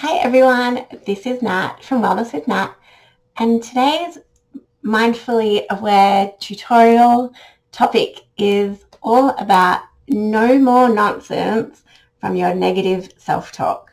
Hi everyone, this is Nat from Wellness with Nat, and today's Mindfully Aware tutorial topic is all about no more nonsense from your negative self-talk.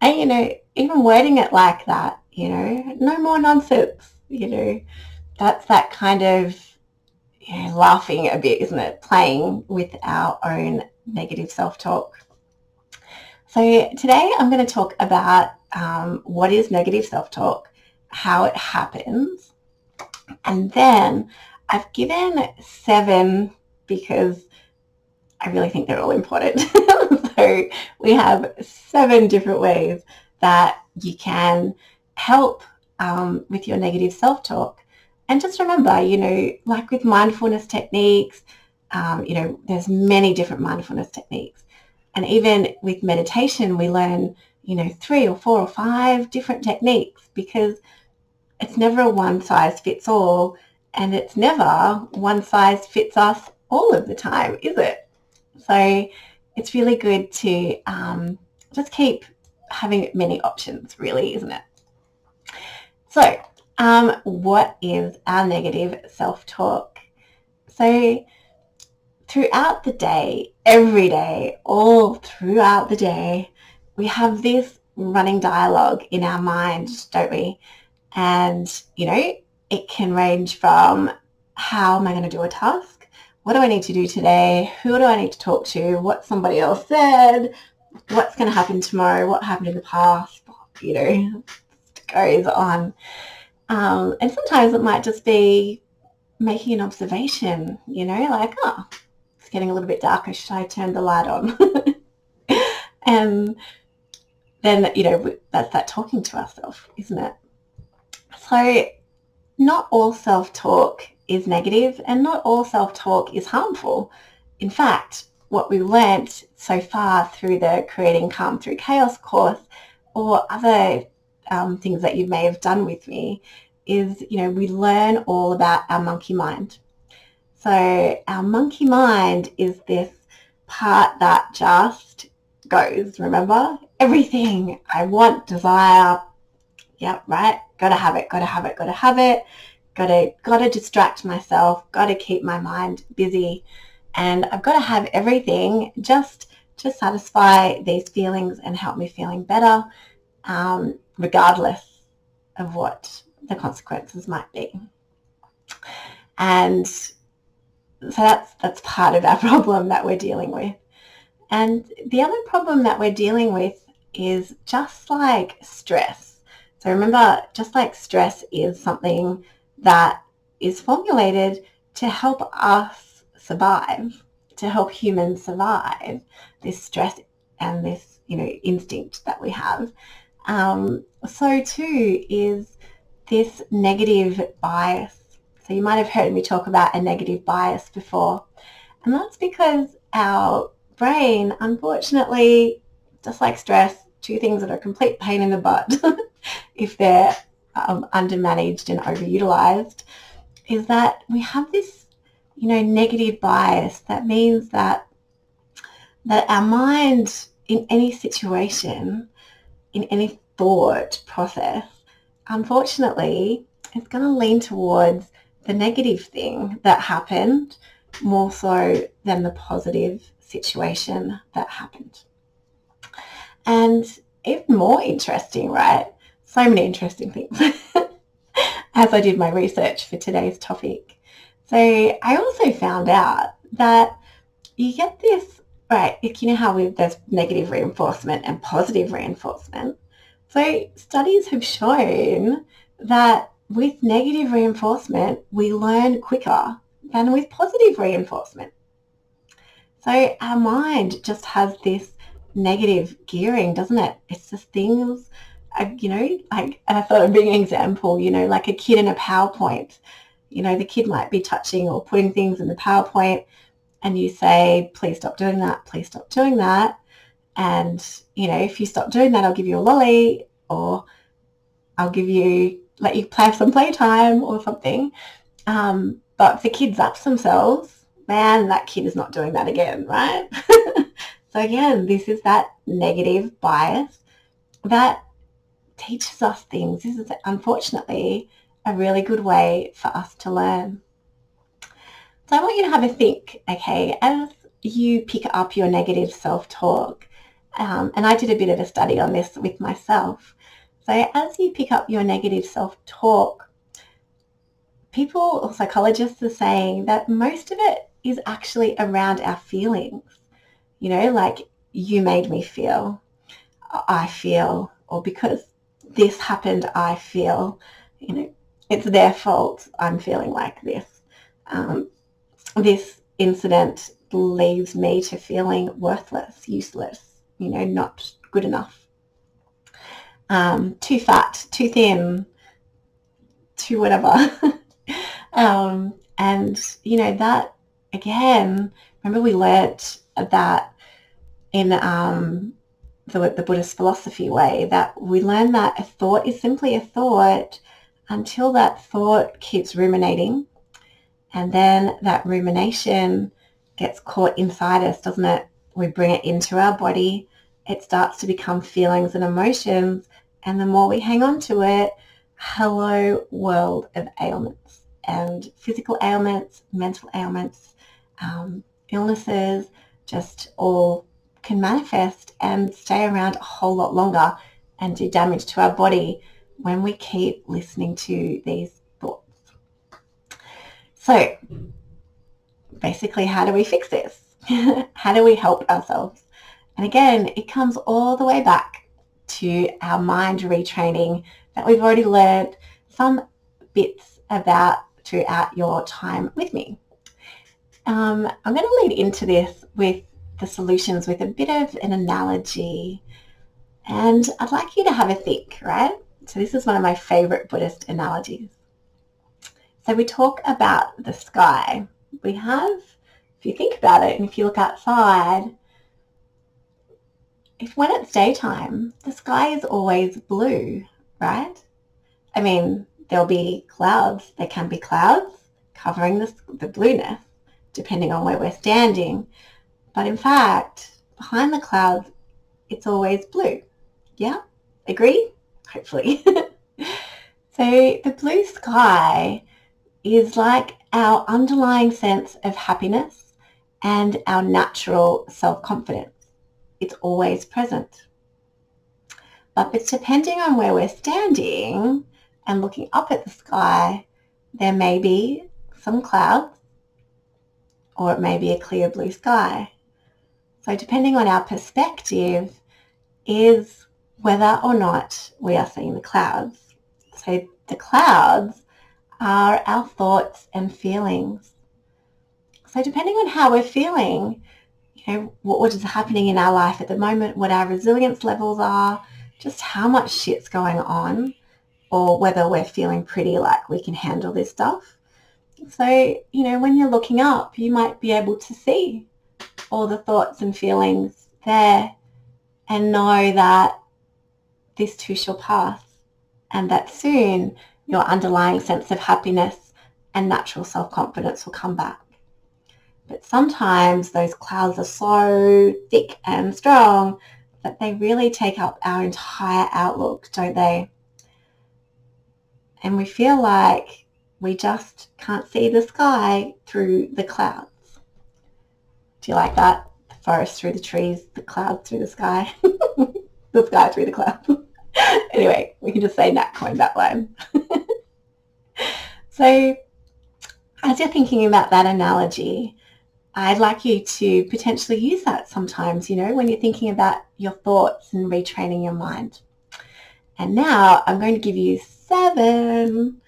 And even wording it like that, no more nonsense, that's that kind of laughing a bit, isn't it? Playing with our own negative self-talk. So today I'm going to talk about what is negative self-talk, how it happens, and then I've given 7 because I really think they're all important. So we have 7 different ways that you can help with your negative self-talk. And just remember, like with mindfulness techniques, there's many different mindfulness techniques. And even with meditation, we learn, 3 or 4 or 5 different techniques because it's never a one size fits all, and it's never one size fits us all of the time, is it? So it's really good to just keep having many options, really, isn't it? So what is our negative self-talk? So throughout the day, every day, all throughout the day, we have this running dialogue in our mind, don't we? And, it can range from how am I going to do a task? What do I need to do today? Who do I need to talk to? What somebody else said? What's going to happen tomorrow? What happened in the past? It goes on. And sometimes it might just be making an observation, like, it's getting a little bit darker. Should I turn the light on? And then, that's that talking to ourselves, isn't it? So not all self-talk is negative and not all self-talk is harmful. In fact, what we've learnt so far through the Creating Calm Through Chaos course or other things that you may have done with me is, we learn all about our monkey mind. So our monkey mind is this part that just goes, remember? Everything I want, desire, yep, right? Gotta have it. Gotta distract myself, gotta keep my mind busy. And I've got to have everything just to satisfy these feelings and help me feeling better, regardless of what the consequences might be. And so that's part of our problem that we're dealing with. And the other problem that we're dealing with is just like stress. So remember, just like stress is something that is formulated to help us survive, to help humans survive, this stress and this, instinct that we have. So too is this negative bias. So you might have heard me talk about a negative bias before. And that's because our brain, unfortunately, just like stress, 2 things that are a complete pain in the butt if they're undermanaged and overutilized, is that we have this, negative bias. That means that our mind in any situation, in any thought process, unfortunately, is going to lean towards the negative thing that happened more so than the positive situation that happened. And even more interesting, right? So many interesting things as I did my research for today's topic. So I also found out that you get this, right, how there's negative reinforcement and positive reinforcement. So studies have shown that with negative reinforcement, we learn quicker than with positive reinforcement. So our mind just has this negative gearing, doesn't it? It's just things, like, and I thought of being an example, like a kid in a PowerPoint. The kid might be touching or putting things in the PowerPoint and you say, please stop doing that, please stop doing that. And, if you stop doing that, I'll give you a lolly, or I'll let you have some playtime or something. But if the kid zaps themselves, man, that kid is not doing that again, right? So again, this is that negative bias that teaches us things. This is unfortunately a really good way for us to learn. So I want you to have a think, okay, as you pick up your negative self-talk, and I did a bit of a study on this with myself. So as you pick up your negative self-talk, people or psychologists are saying that most of it is actually around our feelings. You know, like, you made me feel, I feel, or because this happened, I feel, you know, it's their fault, I'm feeling like this. This incident leaves me to feeling worthless, useless, you know, not good enough. Too fat, too thin, too whatever. And, you know, that, again, remember we learnt that in the Buddhist philosophy way, that we learn that a thought is simply a thought until that thought keeps ruminating, and then that rumination gets caught inside us, doesn't it? We bring it into our body, it starts to become feelings and emotions, and the more we hang on to it, hello world of ailments, and physical ailments, mental ailments, illnesses, just all can manifest and stay around a whole lot longer and do damage to our body when we keep listening to these thoughts. So basically, how do we fix this? How do we help ourselves? And again, it comes all the way back to our mind retraining that we've already learned some bits about throughout your time with me. I'm going to lead into this with the solutions with a bit of an analogy, and I'd like you to have a think, right? So this is one of my favorite Buddhist analogies. So we talk about the sky. We have, if you think about it, and if you look outside, when it's daytime, the sky is always blue, right? I mean, there'll be clouds. There can be clouds covering the blueness, depending on where we're standing. But in fact, behind the clouds, it's always blue. Yeah? Agree? Hopefully. So the blue sky is like our underlying sense of happiness and our natural self-confidence. It's always present. But depending on where we're standing and looking up at the sky, there may be some clouds, or it may be a clear blue sky. So depending on our perspective is whether or not we are seeing the clouds. So the clouds are our thoughts and feelings. So depending on how we're feeling, you know, what is happening in our life at the moment, what our resilience levels are, just how much shit's going on, or whether we're feeling pretty like we can handle this stuff. So, you know, when you're looking up, you might be able to see all the thoughts and feelings there and know that this too shall pass, and that soon your underlying sense of happiness and natural self-confidence will come back. But sometimes those clouds are so thick and strong that they really take up our entire outlook, don't they? And we feel like we just can't see the sky through the clouds. Do you like that? The forest through the trees, the clouds through the sky, the sky through the clouds. Anyway, we can just say Nat coined that line. So as you're thinking about that analogy, I'd like you to potentially use that sometimes, you know, when you're thinking about your thoughts and retraining your mind. And now I'm going to give you 7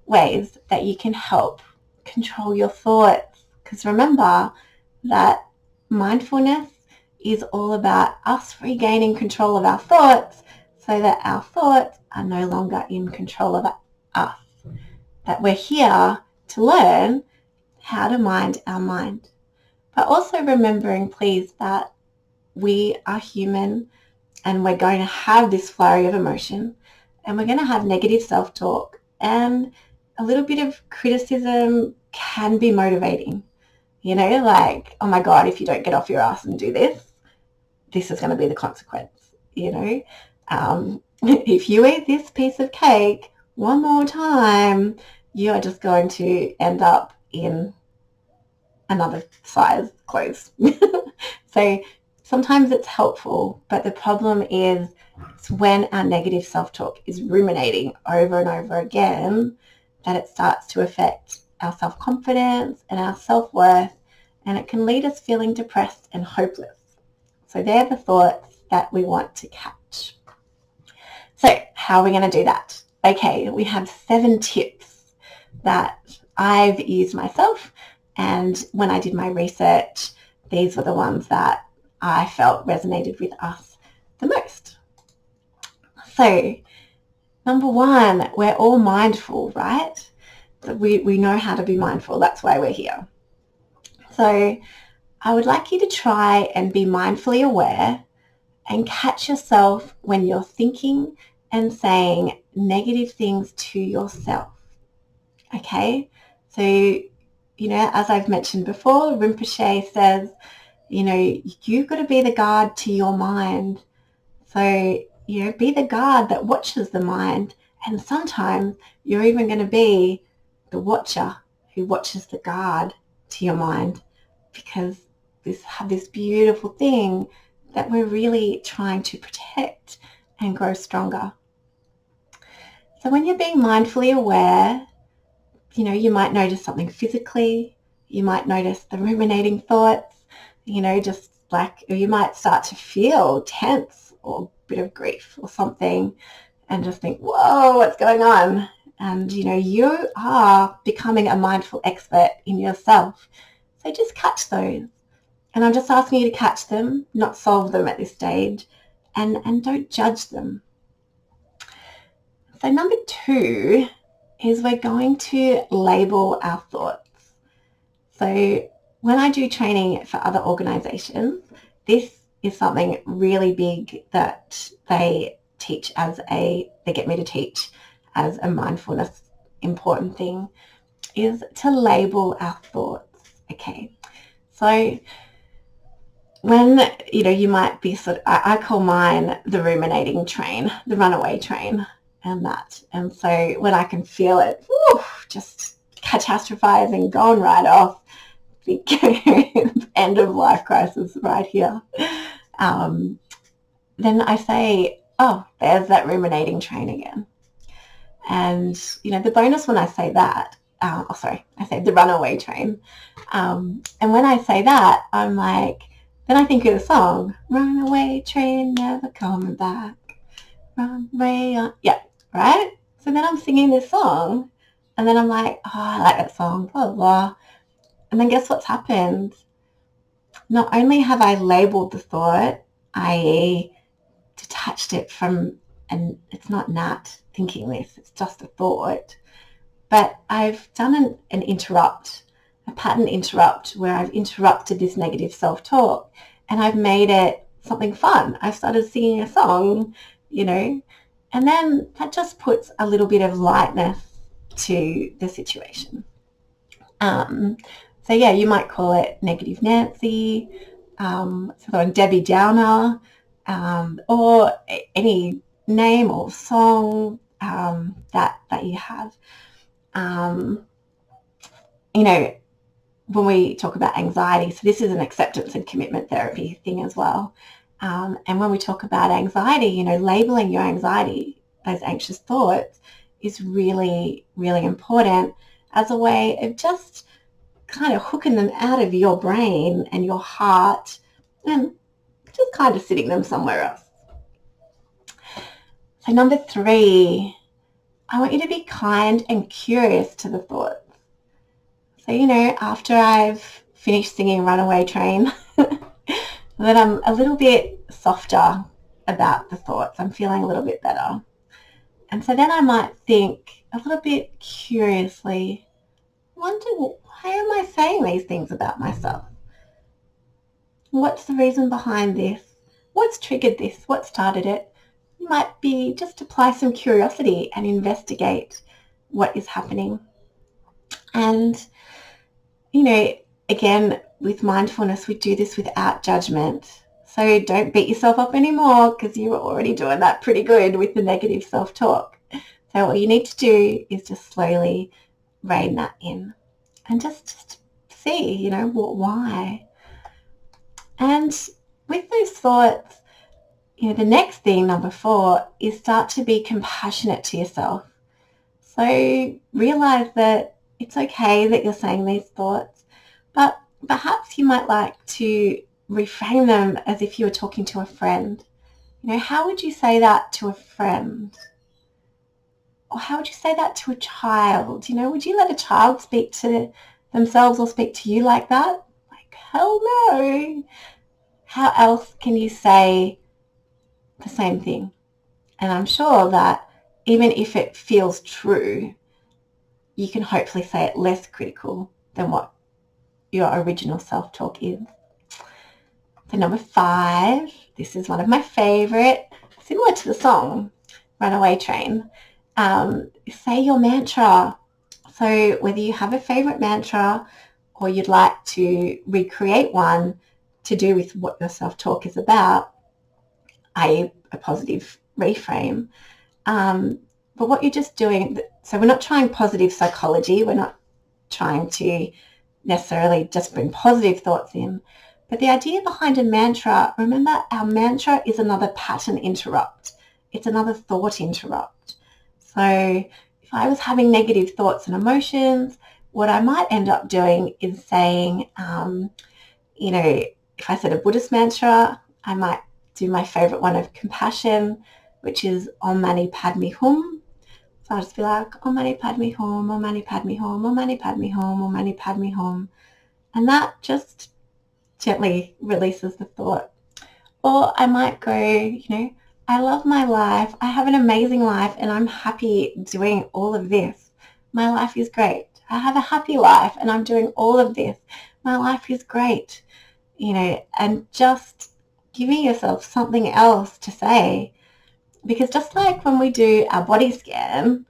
ways that you can help control your thoughts. Because remember that mindfulness is all about us regaining control of our thoughts so that our thoughts are no longer in control of us. That we're here to learn how to mind our mind. But also remembering, please, that we are human and we're going to have this flurry of emotion, and we're going to have negative self-talk, and a little bit of criticism can be motivating. You know, like, oh my God, if you don't get off your ass and do this, this is going to be the consequence, you know. If you eat this piece of cake one more time, you're just going to end up in another size clothes. So sometimes it's helpful, but the problem is when our negative self-talk is ruminating over and over again, that it starts to affect our self-confidence and our self-worth, and it can lead us feeling depressed and hopeless. So they're the thoughts that we want to catch. So how are we going to do that? Okay, we have 7 tips that I've used myself, and when I did my research, these were the ones that I felt resonated with us the most. So number 1, we're all mindful, right? We know how to be mindful. That's why we're here. So I would like you to try and be mindfully aware and catch yourself when you're thinking and saying negative things to yourself. Okay? So, as I've mentioned before, Rinpoche says, you've got to be the guard to your mind. So, be the guard that watches the mind. And sometimes you're even going to be the watcher who watches the guard to your mind, because have this beautiful thing that we're really trying to protect and grow stronger. So when you're being mindfully aware, you might notice something physically, you might notice the ruminating thoughts, or you might start to feel tense or a bit of grief or something and just think, whoa, what's going on? And, you are becoming a mindful expert in yourself. So just catch those. And I'm just asking you to catch them, not solve them at this stage, and don't judge them. So number 2 is we're going to label our thoughts. So when I do training for other organizations, this is something really big that they get me to teach as a mindfulness important thing, is to label our thoughts. Okay. So when, you might be I call mine the ruminating train, the runaway train and that. And so when I can feel it, just catastrophizing, going right off, the end of life crisis right here, then I say, oh, there's that ruminating train again. And, the bonus when I say that, I say the runaway train. And when I say that, I'm like, then I think of the song, runaway train, never coming back, runaway on. Yeah, right? So then I'm singing this song, and then I'm like, oh, I like that song, blah, blah, blah. And then guess what's happened? Not only have I labeled the thought, i.e. detached it from, and it's not Nat thinking this, it's just a thought, but I've done an interrupt, a pattern interrupt, where I've interrupted this negative self-talk and I've made it something fun. I've started singing a song, and then that just puts a little bit of lightness to the situation. So yeah, you might call it Negative Nancy, Debbie Downer, or any name or song that you have. When we talk about anxiety, so this is an acceptance and commitment therapy thing as well. And when we talk about anxiety, labeling your anxiety, those anxious thoughts, is really, really important as a way of just kind of hooking them out of your brain and your heart and just kind of sitting them somewhere else. So number 3, I want you to be kind and curious to the thoughts. So, after I've finished singing Runaway Train, then I'm a little bit softer about the thoughts. I'm feeling a little bit better. And so then I might think a little bit curiously, wonder, why am I saying these things about myself? What's the reason behind this? What's triggered this? What started it? You might be just apply some curiosity and investigate what is happening. And, again, with mindfulness, we do this without judgment. So don't beat yourself up anymore because you were already doing that pretty good with the negative self-talk. So all you need to do is just slowly rein that in and just see, why. And with those thoughts, the next thing, number 4, is start to be compassionate to yourself. So realize that it's okay that you're saying these thoughts, but perhaps you might like to reframe them as if you were talking to a friend. How would you say that to a friend? Or how would you say that to a child? Would you let a child speak to themselves or speak to you like that? Like, hell no. How else can you say the same thing? And I'm sure that even if it feels true, you can hopefully say it less critical than what your original self-talk is. So number 5, this is one of my favorite, similar to the song Runaway Train. Say your mantra. So whether you have a favorite mantra or you'd like to recreate one to do with what your self-talk is about, i.e. a positive reframe. But what you're just doing, so we're not trying positive psychology. We're not trying to necessarily just bring positive thoughts in. But the idea behind a mantra, remember, our mantra is another pattern interrupt. It's another thought interrupt. So if I was having negative thoughts and emotions, what I might end up doing is saying, if I said a Buddhist mantra, I might do my favorite one of compassion, which is Om Mani Padme Hum. So I'll just be like, Om Mani Padme Hum, Om Mani Padme Hum, Om Mani Padme Hum, Om Mani Padme Hum. And that just gently releases the thought. Or I might go, I love my life. I have an amazing life and I'm happy doing all of this. My life is great. I have a happy life and I'm doing all of this. My life is great. And just giving yourself something else to say. Because just like when we do our body scan,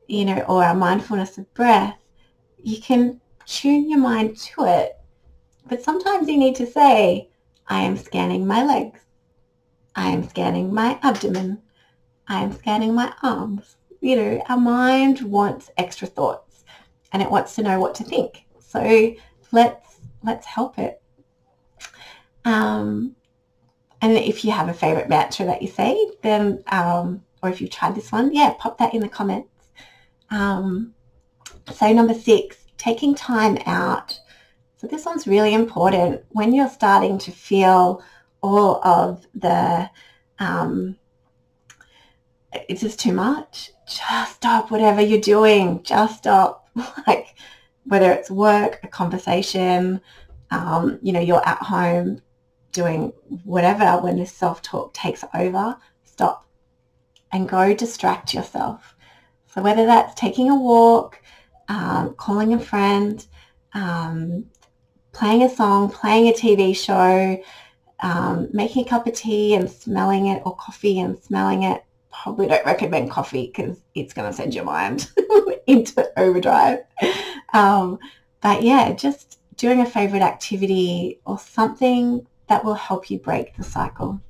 or our mindfulness of breath, you can tune your mind to it. But sometimes you need to say, I am scanning my legs. I am scanning my abdomen. I am scanning my arms. Our mind wants extra thoughts and it wants to know what to think. So let's help it. And if you have a favorite mantra that you say, then, or if you've tried this one, pop that in the comments. So number 6, taking time out. So this one's really important when you're starting to feel all of the, it's just too much. Just stop whatever you're doing. Just stop. Like whether it's work, a conversation, you're at home doing whatever, when this self-talk takes over, stop and go distract yourself. So whether that's taking a walk, calling a friend, playing a song, playing a TV show, making a cup of tea and smelling it, or coffee and smelling it. Probably don't recommend coffee because it's going to send your mind into overdrive. But just doing a favorite activity or something that will help you break the cycle.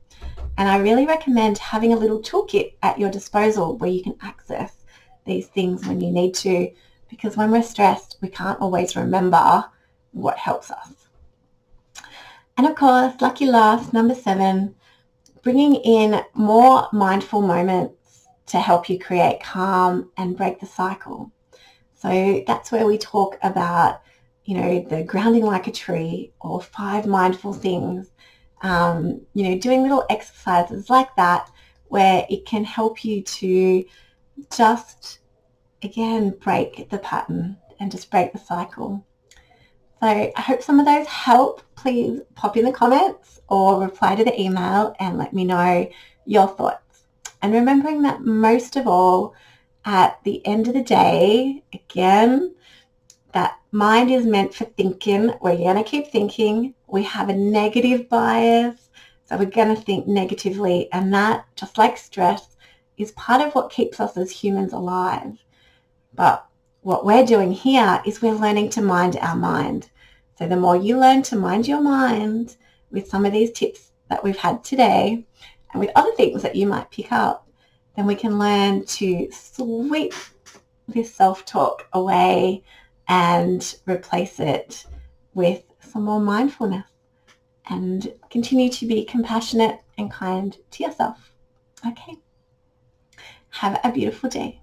And I really recommend having a little toolkit at your disposal where you can access these things when you need to, because when we're stressed, we can't always remember what helps us. And of course, lucky last, number 7, bringing in more mindful moments to help you create calm and break the cycle. So that's where we talk about, the grounding like a tree, or 5 mindful things, doing little exercises like that where it can help you to just, again, break the pattern and just break the cycle. So I hope some of those help. Please pop in the comments or reply to the email and let me know your thoughts. And remembering that most of all, at the end of the day, again, that mind is meant for thinking. We're going to keep thinking. We have a negative bias, so we're going to think negatively. And that, just like stress, is part of what keeps us as humans alive. But what we're doing here is we're learning to mind our mind. So the more you learn to mind your mind with some of these tips that we've had today and with other things that you might pick up, then we can learn to sweep this self-talk away and replace it with some more mindfulness and continue to be compassionate and kind to yourself. Okay. Have a beautiful day.